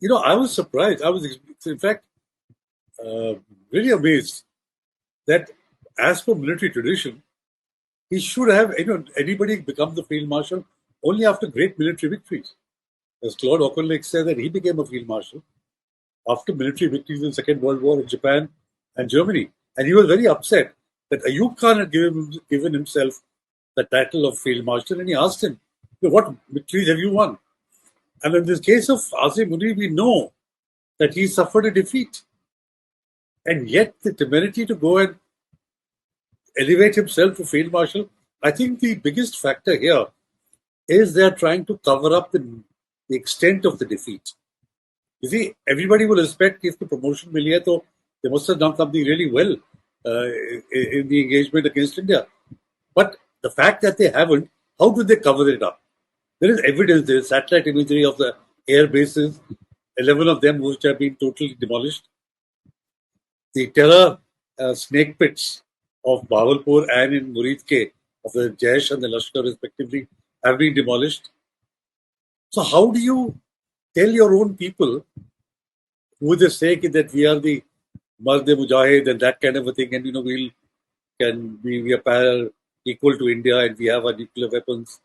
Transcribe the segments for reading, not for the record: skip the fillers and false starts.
I was surprised. I was, in fact, uh, really amazed that, as per military tradition, he should have, anybody become the field marshal only after great military victories. As Claude Auchinleck said, that he became a field marshal after military victories in the Second World War in Japan and Germany. And he was very upset that Ayub Khan had given himself the title of field marshal, and he asked him, "What victories have you won?" And in this case of Asim Munir, we know that he suffered a defeat. And yet, the temerity to go and elevate himself to field marshal, I think the biggest factor here is they are trying to cover up the extent of the defeat. You see, everybody will expect if the promotion मिली है तो they must have done something really well in the engagement against India. But the fact that they haven't, how do they cover it up? There is evidence, there is satellite imagery of the air bases, 11 of them which have been totally demolished. The terror snake pits of Bahawalpur and in Muridke of the Jaish and the Lashkar respectively have been demolished. So how do you tell your own people who they say that we are the Mard Mujahid and that kind of a thing, and we are equal to India and we have our nuclear weapons,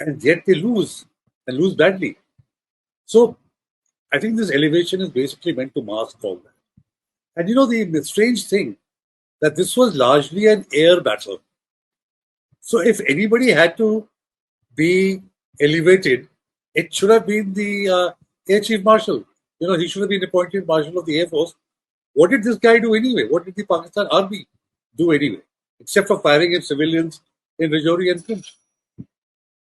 and yet they lose and lose badly. So I think this elevation is basically meant to mask all that. And the strange thing that this was largely an air battle. So if anybody had to be elevated, it should have been the Air Chief Marshal. He should have been appointed Marshal of the Air Force. What did this guy do anyway? What did the Pakistan Army do anyway? Except for firing at civilians in Rajouri and Prince.